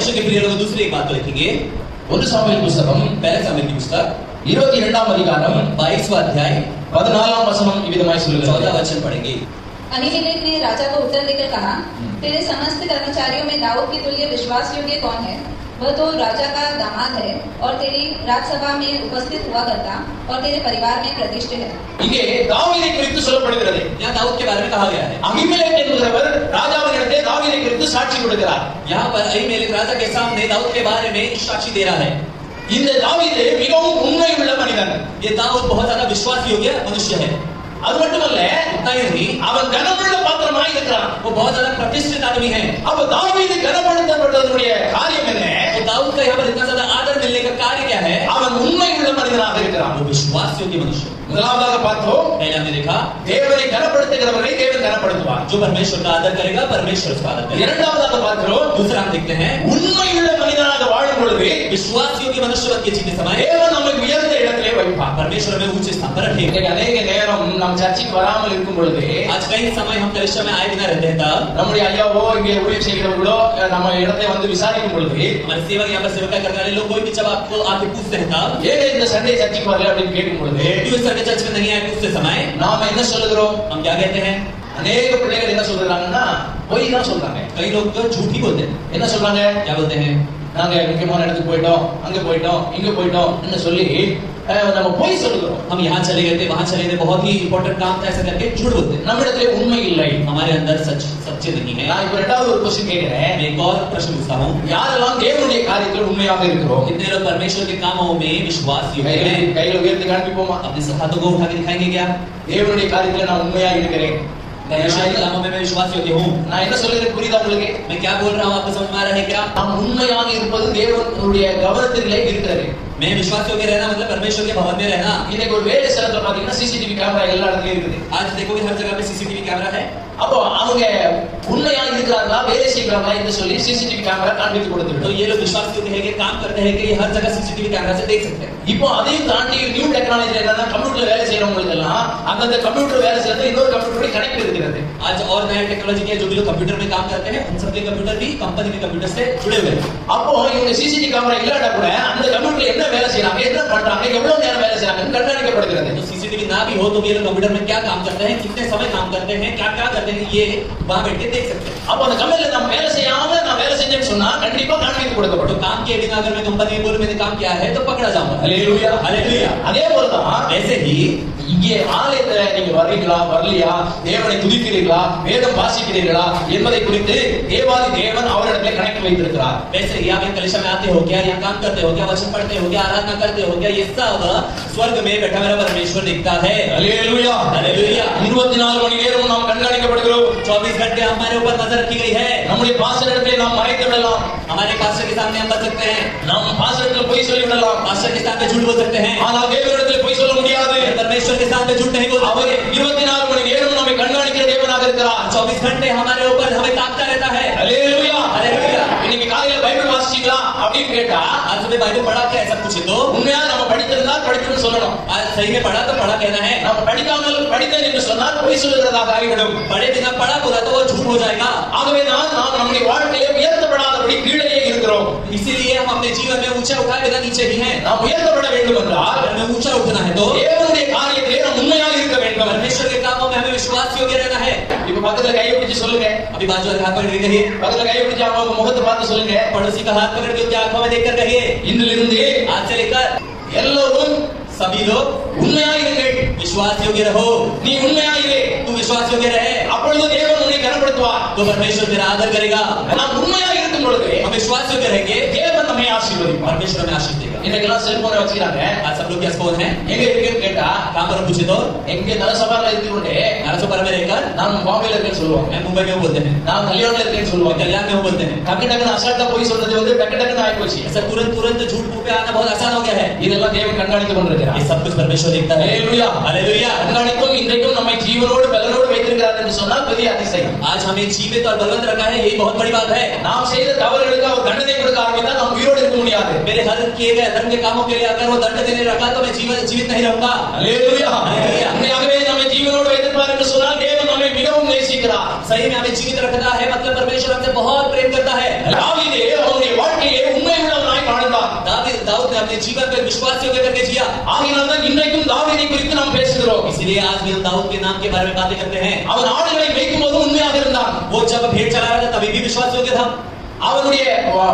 परमेश्वर के प्रिय लोग दूसरी एक बात को लिखेंगे, 1 சாமுவேல் புத்தகம் पहले सामुएल की पुस्तक 22ஆம் அதிகாரம் 22वां अध्याय 14ஆம் வசனம் இவ்விதமாய் சொல்கிறது. 14 वचन पढ़ेंगे। अहीमेलेक ने राजा को उत्तर देकर कहा, तेरे समस्त कर्मचारियों में दाऊद के तुल्य विश्वास योग्य कौन है? वह तो राजा का दामाद है और तेरी राजसभा में उपस्थित हुआ करता और तेरे परिवार में प्रतिष्ठित है। இங்கே தாவீதை குறித்து சொல்லப்படுகிறது. यहाँ दाऊद के बारे में कहा गया है। அகிமெலேக் என்பவர் ராஜாவினிடத்தில் தாவீதை குறித்து சாட்சி கொடுக்கிறார். यहाँ पर अहीमेलेक राजा के सामने दाऊद के बारे में साक्षी दे रहा है। இந்த தாவீது மிகவும் உண்மையுள்ள மனிதன். ये दाऊद बहुत ज्यादा विश्वास योग्य मनुष्य है। அது மட்டுமல்ல, அவன் கனமுள்ள பாத்திரமாய் இருக்கிறான். वो बहुत ज्यादा प्रतिष्ठित आदमी है। அப்ப தாவீது கனப்படுத்தப்பட்டதனுடைய காரியம் என்ன? तो दाऊद का यहाँ पर इतना ज्यादा आदर मिलने का कार्य क्या है? அவன் உண்மையுள்ள மனிதனாக இருக்கிறான். वो विश्वास योग्य मनुष्य। முதலாவதாக பார்த்தோம், पहले हमने देखा தேவனை கனப்படுத்துகிறவரை தேவன் கனப்படுத்துவார். जो परमेश्वर का आदर करेगा परमेश्वर उसका आदर करेगा। இரண்டாவதாக பார்க்கிறோம், दूसरा हम देखते हैं உண்மையுள்ள மனிதனாக வாழும் பொழுது विश्वास योग्य मनुष्य के जीने समय தேவன் நம்மை உயர்ந்த இடத்திலே வைப்பார். परमेश्वर हमें ऊंचे स्थान पर रखेगा। அநேக நேரம் நம் சர்ச்சுக்கு வராமல் இருக்கும் பொழுது, आज कई समय हम कलिसिया में आए बिना रहते हैं, तब நம்முடைய ஐயாவோ இங்கே ஊழியம் செய்கிறவங்களோ நம்ம இடத்தை வந்து விசாரிக்கும் பொழுது, हमारे सेवक यहाँ पर सेवका करने वाले लोग कोई भी जब आपको आके पूछते हैं, तब ஏன் இந்த சண்டே சர்ச்சுக்கு வரல அப்படின்னு கேட்கும் பொழுது, क्यों संडे चर्च में नहीं आए पूछते समय நாம என்ன சொல்லுகிறோம்? हम क्या कहते हैं? அநேக பிள்ளைகள் என்ன சொல்றாங்கன்னா பொய் தான் சொல்றாங்க. कई लोग तो झूठ ही बोलते हैं। என்ன சொல்றாங்க? क्या बोलते हैं? நாங்க முக்கியமான இடத்துக்கு போயிட்டோம், அங்க போயிட்டோம், இங்க போயிட்டோம் என்று சொல்லி நம்ம பொய் சொல்லுகிறோம். हम यहाँ चले गए थे, वहाँ चले गए, बहुत ही इंपॉर्टेंट काम था, ऐसा करके झूठ बोलते हैं। நம்மிடத்திலே உண்மை இல்லை. हमारे अंदर सच्चे नहीं है। நான் இப்ப இரண்டாவது ஒரு क्वेश्चन கேக்குறேன். मैं एक और प्रश्न पूछता हूँ, யாரெல்லாம் தேவனுடைய காரியத்தில் உண்மையாக இருக்கிறோம்? कितने लोग परमेश्वर के कामों में विश्वास योग्य हैं? கையில உயர்த்தி காண்பிப்போமா? अपने हाथों को उठा के दिखाएंगे क्या? தேவனுடைய காரியத்தில் நான் உண்மையா இருக்கிறேன். परमेश्वर के कामों में मैं विश्वास योग्य हूँ। நான் என்ன சொல்லுகிறேன் புரியுதா உங்களுக்கு? मैं क्या बोल रहा हूँ आपको समझ में आ रहा है क्या? நாம் உண்மையாக இருப்பது தேவனுடைய கவனத்திலே இருக்கிறது. मैं विश्वास योग्य रहना मतलब परमेश्वर के भवन में रहना। இன்னைக்கு ஒரு வேலை ஸ்தலத்துல பாத்தீங்கன்னா सीसीटीवी கேமரா எல்லா இடத்துலயும் இருக்குது. आज देखोगे हर जगह पे सीसीटीवी कैमरा है। அப்போ அவங்க உண்மையாக இருக்கிறார்களா வேலை செய்கிறார்களா என்று சொல்லி सीसीटीवी கேமரா காண்பித்து तो கொடுத்துருது. ये लोग विश्वास योग्य है कि काम करते हैं कि ये हर जगह सीसीटीवी कैमरा से देख सकते हैं। இப்போ அதையும் தாண்டி நியூ டெக்னாலஜி என்னன்னா கம்ப்யூட்டர் வேலை செய்யறவங்களுக்கு எல்லாம் அந்த கம்ப்யூட்டர் வேலை செய்யறது இன்னொரு கம்ப்யூட்டரோட கனெக்ட் இருக்கிறது. आज और नया टेक्नोलॉजी के जो भी लोग कंप्यूटर में काम करते हैं उन सबके कंप्यूटर भी कंपनी के कंप्यूटर से जुड़े हुए हैं। அப்போ இவங்க सीसीटीवी கேமரா இல்லாட்டா கூட அந்த கம்ப்யூட்டர்ல என்ன வேலை செய்றாங்க, என்ன பண்றாங்க, எவ்வளவு நேரம் வேலை செய்றாங்கன்னு கண்காணிக்கப்படுகிறது. तो सीसीटीवी ना भी हो तो ये लोग कंप्यूटर में क्या काम करते हैं, कितने समय काम करते हैं, क्या क्या करते हैं, ये वहां बैठ के देख सकते हैं। அப்போ அந்த கம்பெனில நம்ம வேலை செய்யாம நான் வேலை செஞ்சேன்னு சொன்னா கண்டிப்பா காண்பித்து तो கொடுக்கப்படும். काम किए बिना अगर मैं कंपनी में बोलूं मैंने काम किया है तो पकड़ा जाऊंगा। Hallelujah hallelujah. அதே போலதான் ऐसे ही இங்கே ஆலயத்துல நீங்க வர்றீங்களா வரலையா, தேவனை துதிக்கிறீர்களா, வேதம் வாசிக்கிறீர்களா என்பதை குறித்து தேவாதி தேவன் அவரிடத்திலே கனெக்ட் வைத்திருக்கிறார். वैसे ही आप कलिसिया में आते हो क्या, यहाँ काम करते हो क्या, वचन पढ़ते हो क्या, आराधना करते हो क्या, ये सब स्वर्ग में बैठा मेरा परमेश्वर दिखता है। Hallelujah hallelujah. 24 மணி நேரம் நாம் கண்காணிக்கப்படுகிறோம். 24 घंटे हमारे ऊपर नजर रखी गई है। நம்முடைய பாஸ்டரிடத்திலே நாம் மறைத்து விடலாம். हमारे पास्टर के सामने हम बच सकते हैं, நாம் பாஸ்டரிடத்தில் பொய் சொல்லி விடலாம். पास्टर के सामने झूठ बोल सकते हैं, ஆனால் தேவனிடத்தில் பொய் சொல்ல முடியாது. परमेश्वर के सामने झूठ नहीं बोल அவர் सकते। 24 மணி நேரம் நம்மை கண்காணிக்கிற தேவனாக இருக்கிறார். 24 घंटे हमारे ऊपर हमें ताकता रहता है। Hallelujah hallelujah. இன்னைக்கு காலையில பைபிள் வாசிச்சீங்களா அப்படின்னு கேட்டா आज सुबह बाइबल पढ़ा क्या ऐसा पूछे तो உண்மையா நம்ம படித்திருந்தால் படித்துன்னு சொல்லணும். आज सही में पढ़ा तो पढ़ा कहना है। நம்ம படிக்காமல் படித்தேன் என்று சொன்னால் பொய் சொல்லுகிறதாக ஆகிவிடும். पढ़े बिना पढ़ा बोला तो वो झूठ हो जाएगा। ஆகவே நாம் நம்முடைய வாழ்க்கையிலே உயர்த்தப்படாதபடி கீழே இருக்கிறோம். इसीलिए हम अपने जीवन में ऊंचा उठाए बिना नीचे ही हैं। நாம் உயர்த்தப்பட வேண்டும் என்றால் अगर हमें ऊंचा उठना है तो தேவனுடைய காரியத்திலே நாம் உண்மையாக இருக்க வேண்டும். परमेश्वर के कामों में हमें विश्वास योग्य रहना है। இப்ப பக்கத்துல கையை பிடிச்சு சொல்லுங்க. अभी बाजू वाले हाथ पकड़ के कहिए, பக்கத்துல கையை பிடிச்சு அவங்க முகத்தை பார்த்து சொல்லுங்க. पड़ोसी का हाथ पकड़ के उनकी आंखों में देखकर कहिए, இன்றிலிருந்து आज से लेकर எல்லோரும் सभी लोग உண்மையாக இருங்கள். विश्वास योग्य रहो। நீ उन्மையாக இரு. तू विश्वास योग्य रहे அப்பொழுது தேவன் உன்னை கனப்படுத்துவார். तो परमेश्वर तेरा आदर करेगा। நாம் உண்மையாக இருக்கும் பொழுது हम विश्वास योग्य रहेंगे, தேவன் நம்மை ஆசீர்வதிப்பார். परमेश्वर हमें आशीष देगा। இன்னைக்கெல்லாம் செல்போனை வச்சுக்கிறாங்க. आज सब लोग क्या फोन है, எங்க இருக்குன்னு கேட்டா कहां पर पूछे तो எங்க நலசபால இருந்து नरसोपारा में रहकर நான் பாம்பேல இருக்கேன்னு சொல்லுவாங்க. मैं मुंबई में बोलते हैं, நான் கல்யாணத்துல இருக்கேன்னு मैं சொல்லுவாங்க. कल्याण में बोलते हैं। டக்கு டக்குன்னு அசால்ட்டா போய் சொல்றது வந்து டக்கு டக்குன்னு ஆகி போச்சு. ऐसा तुरंत तुरंत झूठ मुंह पे आना बहुत आसान हो गया है। இதெல்லாம் தேவன் கண்காணித்துக் கொண்டிருக்கிறார். ये सब कुछ परमेश्वर देखता है। Hallelujah hallelujah. கண்காணித்தும் இன்றைக்கும் நம்மை ஜீவனோடு பலனோடு வைத்திருக்கிறார் என்று சொன்னால் பெரிய அதிசயம். आज हमें जीवित और बलवंत रखा है, यही बहुत बड़ी बात है। நாம் செய்த தவறுகளுக்கு அவர் தண்டனை கொடுக்க ஆரம்பித்தால் நாம் உயிரோடு இருக்க முடியாது. मेरे हर किए गए धर्म के कामों के लिए अगर वो दंड देने रखा तो मैं जीवित नहीं रहूंगा। Hallelujah hallelujah. உண்மையாகவே நம்மை ஜீவனோடு வைத்திருப்பார் என்று சொன்னால் தேவன் நம்மை மிகவும் நேசிக்கிறார். सही में हमें जीवित रखता है मतलब परमेश्वर हमसे बहुत प्रेम करता है। தாவீது அவனுடைய வாழ்க்கை अपने जीवन को विश्वास योग्य करके जिया। ஆகையால் தான் இன்றைக்கும் தாவீதை குறித்து நாம் பேசுகிறோம். इसलिए आज भी हम दाऊद के नाम के बारे में बातें करते हैं। அவன் ஆடுகளை மேய்க்கும் போது உண்மையாக இருந்தான். वो जब भेड़ चला रहा था तभी भी विश्वास योग्य था। அவனுடைய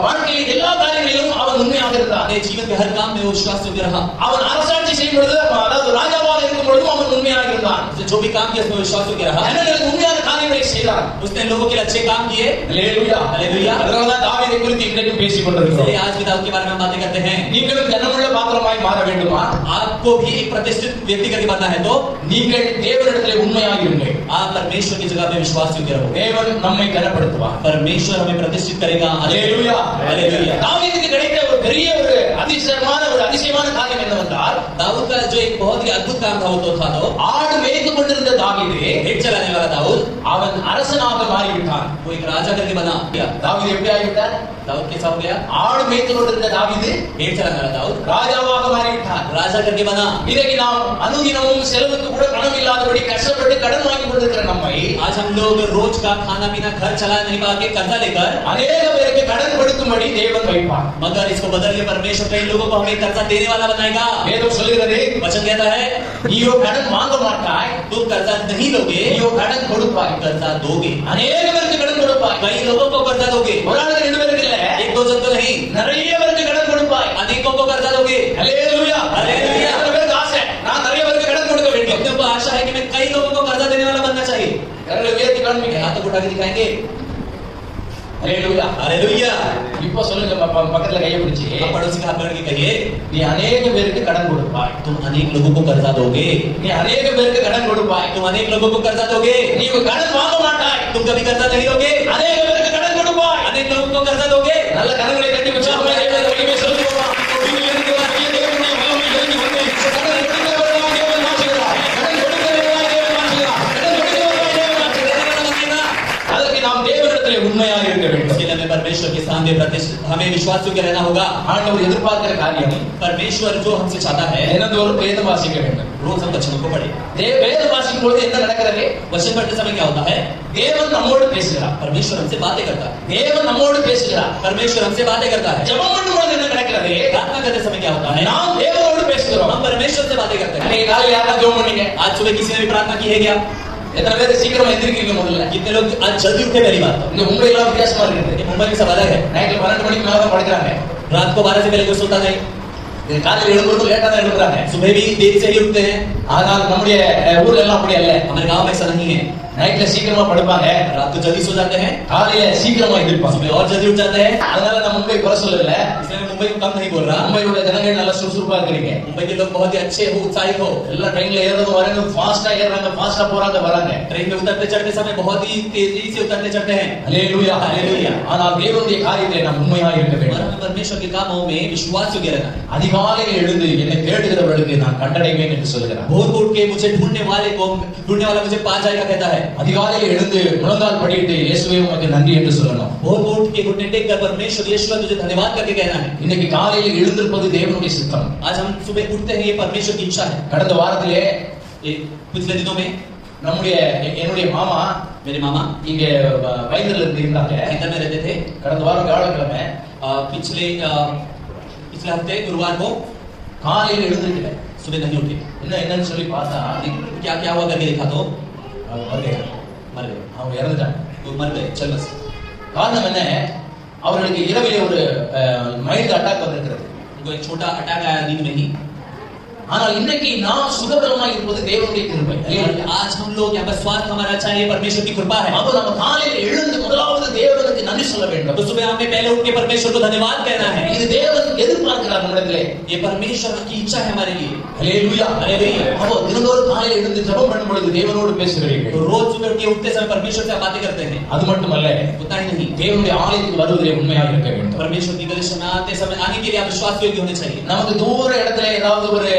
வாழ்க்கையில் எல்லா காரியங்களிலும் அவன் உண்மையாக இருந்தான். अपने जीवन के हर काम में वो विश्वास योग्य रहा। அவன் அரசாட்சி செய்யும் பொழுது, அதாவது ராஜாவாக இருக்கும் பொழுதும் அவன் உண்மையாக இருந்தான். जो भी काम किया उसमें विश्वास योग्य रहा। ஜனங்களுக்கு உண்மையான காரியங்களை செய்தான். उसने लोगों के लिए अच्छे काम किए। அல்லேலூயா அல்லேலூயா। அதனால தான் தாவீதை குறித்து இன்றைக்கும் பேசிக் கொண்டிருக்கிறோம். इसलिए आज भी दाऊद के बारे में बातें करते हैं। நீங்களும் கனமுள்ள பாத்திரமாய் மாற வேண்டுமா? आपको भी एक प्रतिष्ठित व्यक्ति करके बनना है तो நீங்கள் தேவனிடத்திலே உண்மையாக இருங்கள். आप परमेश्वर की जगह पे विश्वास योग्य रहो। தேவன் நம்மை கனப்படுத்துவார். परमेश्वर हमें प्रतिष्ठित करेगा। அல்லேலூயா हालेलुया। தாவீதுக்கு கிடைத்த ஒரு பெரிய ஒரு அதிசயமான காரியம் என்னவென்றால், दाऊद का जो एक बहुत ही अद्भुत काम था वो तो था तो ஆடு மேய்த்துக் கொண்டிருந்த தாவீது भेड़ चलाने वाला दाऊद அவன் அரசனாக மாறிவிட்டான். वो एक राजा करके बना। தாவீது எப்படி ஆகிவிட்டார்? दाऊद कैसा हो गया? ஆடு மேய்த்துக் கொண்டிருந்த தாவீது भेड़ चलाने वाला दाऊद ராஜாவாக மாறிவிட்டார். राजा करके बना। இன்றைக்கு நாம் அனுதினமும் செலவுக்கு கூட பணம் இல்லாதபடி கஷ்டப்பட்டு கடன் வாங்கி கொண்டிருக்கிற நம்மை आज हम लोग रोज का खाना पीना घर चला नहीं पाके कर्जा लेकर அநேக பேருக்கு கடன் கொடுக்கும்படி தேவன் வைப்பார். मगर इसको बदल के परमेश्वर कई लोगों को हमें कर्जा देने वाला बनाएगा। வேதம் சொல்கிறது, वचन कहता है நீயோ கடன் வாங்க மாட்டாய், तुम कर्जा नहीं लोगे, நீயோ கடன் கொடுப்பாய். कर्जा दोगे। அநேக பேருக்கு கடன் கொடுப்பாய். कई लोगों को कर्जा दोगे। ஒரு ஆளுக்கு ரெண்டு பேருக்கு இல்ல, एक दो जन तो नहीं, நிறைய பேருக்கு கடன் கொடுப்பாய். अनेकों को कर्जा दोगे। அல்லேலூயா அல்லேலூயா। எத்தனை பேருக்கு ஆசை நான் நிறைய பேருக்கு கடன் கொடுக்க வேண்டும்? कितनों को आशा है कि मैं कई लोगों को कर्जा देने वाला बनना चाहिए। கரங்களை உயர்த்தி காண்பீங்க. हाथ उठा के दिखाएंगे। அல்லேலூயா हालेलुया। இப்போ சொல்லுங்க, பக்கத்துல கையை பிடிச்சி, आप पड़ोसी का हाथ पकड़ के कहिए நீ அநேக பேருக்கு கடன் கொடுப்பாய். तुम अनेक लोगों को कर्जा दोगे। நீ அநேக பேருக்கு கடன் கொடுப்பாய். तुम अनेक लोगों को कर्जा दोगे। நீ கடன் வாங்க மாட்டாய். तुम कभी कर्जा नहीं दोगे। அநேக பேருக்கு கடன் கொடுப்பாய். अनेक लोगों को कर्जा दोगे। நல்ல கரங்களை தட்டி உற்சாகமாக தேவனுக்கு மகிமை செலுத்துவோமா? வீட்டிலிருந்து வந்திய தேவனுடைய வல்லமை இறங்கி வந்து கடன் கொடுக்கிறவர்களாய் தேவன் மாற்றுகிறார். கடன் கொடுக்கிறவர்களாய் தேவன் மாற்றுகிறார். கடன் கொடுக்கிறவர்களாய் தேவன் மாற்றுகிறார். அதற்கு நாம் தேவனிடத்திலே உண்மையாக இருக்க வேண்டும். इसके लिए हमें परमेश्वर के सामने प्रतिष्ठित हमें विश्वास योग्य रहना होगा। ஆண்டவர் எதிர்பார்க்கிற காரியம் परमेश्वर जो हमसे चाहता है தினந்தோறும் வேதம் வாசிக்க வேண்டும். रोज हम वचनों को पढ़े। வேதம் வாசிக்கும் பொழுது என்ன நடக்கிறது? वचन पढ़ते समय क्या होता है? தேவன் நம்மோடு பேசுகிறார். परमेश्वर हमसे बातें करता है। தேவன் நம்மோடு பேசுகிறார். परमेश्वर हमसे बातें करता है। ஜெபம் பண்ணும்போது என்ன நடக்கிறது? प्रार्थना करते समय क्या होता है? நாம் தேவனோடு பேசுகிறோம். हम परमेश्वर से बातें करते हैं। அன்னைக்கு காலையில யாரா ஜெபம் பண்ணீங்க? आज सुबह किसी ने भी प्रार्थना की है क्या? எத்தனை பேர் சீக்கிரமா எந்திரிக்கிறீங்க? முதல்ல कितने लोग आज जल्दी उठे? पहली बात இந்த மும்பைல வித்தியாசமா இருக்குது. ये मुंबई में सब अलग है। நைட்ல 12 மணிக்கு மேல தான் படுக்கிறாங்க. रात को 12 से पहले कोई सोता नहीं। காலையில எழும்புறது லேட்டா தான் எழும்புறாங்க. सुबह भी देरी से ही उठते हैं। ஆனால் நம்முடைய ஊர்ல எல்லாம் அப்படி அல்ல. हमारे गांव में ऐसा नहीं है। நைட்ல சீக்கிரமா படுப்பாங்க, रात को जल्दी सो जाते हैं, காலையில சீக்கிரமா எந்திரிப்பாங்க. सुबह और जल्दी उठ जाते हैं। அதனால நான் மும்பை குறை சொல்லல. इसलिए मैं मुंबई को कम नहीं बोल रहा। மும்பையோட ஜனங்கள் நல்லா சுறுசுறுப்பா இருக்கிறீங்க. मुंबई के लोग बहुत ही अच्छे हो, उत्साहित हो। எல்லாம் ட்ரெயின்ல ஏறதும் வரதும் ஃபாஸ்டா ஏறாங்க, ஃபாஸ்டா போறாங்க, வராங்க. ट्रेन में उतरते चढ़ते समय बहुत ही तेजी से उतरते चढ़ते हैं। அல்லேலூயா அல்லேலூயா। ஆனால் தேவனுடைய காரியத்திலே நாம் உண்மையாக இருக்க और வேண்டும். हमें परमेश्वर के कामों में विश्वास योग्य रहना है। அதிகாலையில் எழுந்து என்னை தேடுகிறவர்களுக்கு நான் கண்டடைவேன் என்று சொல்கிறார். भोर को उठ के मुझे ढूंढने वाला मुझे पा जाएगा कहता है। அதிகாலையில் எழுந்து முழங்கால் படியிட்டு இயேசுவே உமக்கு நன்றி என்று சொல்லணும். भोर को उठ के घुटने टेक कर परमेश्वर यीशु तुझे धन्यवाद करके कहना है। இன்னைக்கு காலையில் எழுந்திருப்பது தேவனுடைய சித்தம். आज हम सुबह उठते हैं, ये परमेश्वर की इच्छा है। கடந்த வாரத்திலே पिछले दिनों में என்னுடைய மாமா मेरे मामा இங்க வைத்தியர்ல இருந்து இருந்தாங்க. इधर में रहते थे। கடந்த வாரம் வியாழக்கிழமை पिछले हफ्ते गुरुवार को காலையில் எழுந்திருக்கல. सुबह नहीं उठे। என்னன்னு சொல்லி பார்த்தா क्या क्या हुआ करके देखा तो மर गए. அவங்க இறந்துட்டாங்க. वो मर गए। चल बस। காரணம் என்ன? அவர்களுக்கு இரவிலே ஒரு மைல்டு அட்டாக் வந்திருக்கிறது. उनको एक छोटा अटैक आया नींद में ही। ஆனால் இன்னைக்கு நாம் சுகபலமாய் இருப்பது தேவனுடைய கிருபை. आज हम लोग यहाँ पर स्वास्थ्य हमारा अच्छा है, ये परमेश्वर की कृपा है। அப்ப நம்ம காலையில் எழுந்து முதலாவது தேவனுக்கு நன்றி சொல்ல வேண்டும். तो सुबह हमें पहले उठ के परमेश्वर को धन्यवाद कहना है। இது தேவன் எதிர்பார்க்கிறார் நம்மிடத்திலே. ये परमेश्वर की इच्छा है हमारे लिए। ஹல்லேலூயா ஹல்லேலூயா. அப்போ தினந்தோறும் காலையில் எழுந்து ஜெபம் பண்ணும் பொழுது தேவனோடு பேசுகிறீர்கள். तो रोज सुबह उठ के उठते समय परमेश्वर से बातें करते हैं। அது மட்டுமல்ல, उतना ही नहीं, தேவனுடைய ஆலயத்துக்கு வருவதிலே உண்மையாக இருக்க வேண்டும். परमेश्वर की गलिशा में आते समय आने के लिए आप विश्वास योग्य होने चाहिए। நமக்கு தூர இடத்துல ஏதாவது ஒரு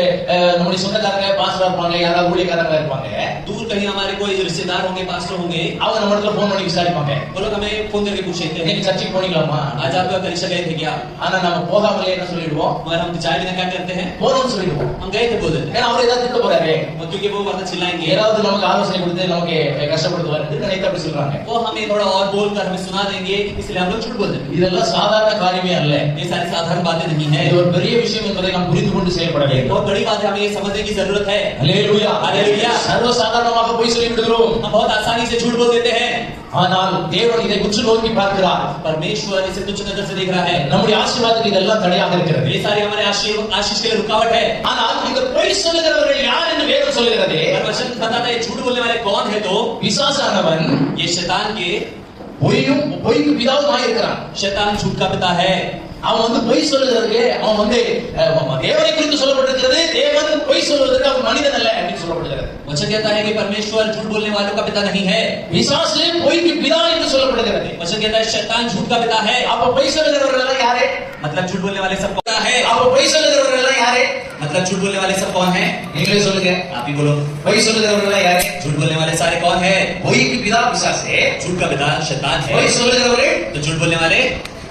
நம்முடைய சொந்தக்காரங்க பாஸ்டரா இருப்பாங்க, யாராவது ஊழியக்காரங்க இருப்பாங்க. दूर कहीं हमारे कोई रिश्तेदार होंगे, पास्टर होंगे, அவங்க நம்ம இடத்துல போன் பண்ணி விசாரிப்பாங்க, वो लोग हमें फोन करके पूछेंगे இன்னைக்கு சர்ச்சுக்கு போனீங்களாமா? आज आप परीक्षा गए थे क्या? ஆனா நம்ம போகாமலே என்ன சொல்லிடுவோம்? मगर हम जाए बिना क्या करते हैं? போறோம்னு சொல்லிடுவோம். हम गए थे बोल देते हैं, ஏன்னா அவர் ஏதாவது திட்ட போறாரு, क्योंकि वो वरना चिल्लाएंगे, ஏதாவது நமக்கு ஆலோசனை கொடுத்து நமக்கு கஷ்டப்படுத்துவாரு நினைத்து அப்படி சொல்றாங்க. वो हमें थोड़ा और बोलकर हमें सुना देंगे, इसलिए हम लोग झूठ बोल देते हैं। இதெல்லாம் சாதாரண காரியமே அல்ல. ये सारी साधारण बातें नहीं है, இது ஒரு பெரிய விஷயம் என்பதை நாம் புரிந்து கொண்டு செயல்பட வேண்டும். बहुत बड़ी बात है, हमें ये समझने की जरूरत है। அல்லேலூயா, हालेलुया। சர்வ சாதாரணமாக போய் சொல்லி விடுகிறோம். हम बहुत आसानी से झूठ बोल देते हैं, ஆனால் தேவன் இதை உற்று நோக்கி பார்க்கிறார். परमेश्वर इसे तुच्छ नजर से देख रहा है। நம்முடைய ஆசீர்வாதத்துக்கு இதெல்லாம் தடையாக இருக்கிறது. ये सारे हमारे आशीष के लिए रुकावट है। ஆனால் இந்த பொய் சொல்லுகிறவர்கள் யார் என்று வேதம் சொல்லுகிறது? पर वचन बताता है झूठ बोलने वाले कौन है, तो பிசாசானவன் ये शैतान के பொய்க்கு பிதாவுமாய் இருக்கிறான். शैतान झूठ का पिता है। அவன் வந்து பொய் சொல்லுகிறதுக்கு அவன் வந்து தேவனை குறித்து சொல்லப்பட்டிருக்கிறது, தேவன் பொய் சொல்வதற்கு அவன் மனிதன் அல்ல அப்படின்னு சொல்லப்படுகிறது. वचन कहता है कि परमेश्वर झूठ बोलने वालों का पिता नहीं है, பிசாசு பொய்க்கு பிதா என்று சொல்லப்படுகிறது. वचन कहता है शैतान झूठ का पिता है। அப்ப பொய் சொல்லுகிறவர்கள் எல்லாம் யாரு? मतलब झूठ बोलने वाले सब कौन है? அப்ப பொய் சொல்லுகிறவர்கள் எல்லாம் யாரு? मतलब झूठ बोलने वाले सब कौन है? நீங்களே சொல்லுங்க. आप ही बोलो, பொய் சொல்லுகிறவர்கள் எல்லாம் யாரு? झूठ बोलने वाले सारे कौन है? பொய்க்கு பிதா பிசாசு, झूठ का पिता शैतान है। பொய் சொல்லுகிறவர்கள் तो झूठ बोलने वाले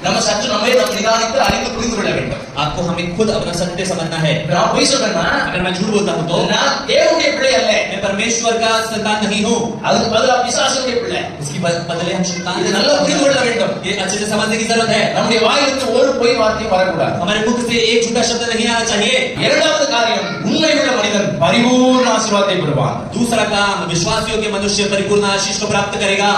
நம்ம சற்று நம்மை நாம் நிதானித்து அறிந்து புரிந்து கொள்ள வேண்டும். आपको हमें खुद अपना सत्य समझना है। நான் பொய் சொல்றேன்னா अगर मैं झूठ बोलता हूँ तो நான் தேவனுடைய பிள்ளை அல்ல, मैं परमेश्वर का संतान नहीं हूँ, அதுக்கு பதிலா பிசாசுடைய பிள்ளை. उसकी बदले हम शैतान। இது நல்லா புரிந்து கொள்ள வேண்டும். ये अच्छे से समझने की जरूरत है। நம்முடைய வாயிலிருந்து ஒரு பொய் வார்த்தை வரக்கூடாது. हमारे मुख से एक झूठा शब्द नहीं आना चाहिए। இரண்டாவது காரியம், உண்மை உள்ள மனிதன் பரிபூர்ண ஆசீர்வாதத்தை பெறுவான். दूसरा काम, विश्वासियों के मनुष्य परिपूर्ण आशीष को प्राप्त करेगा।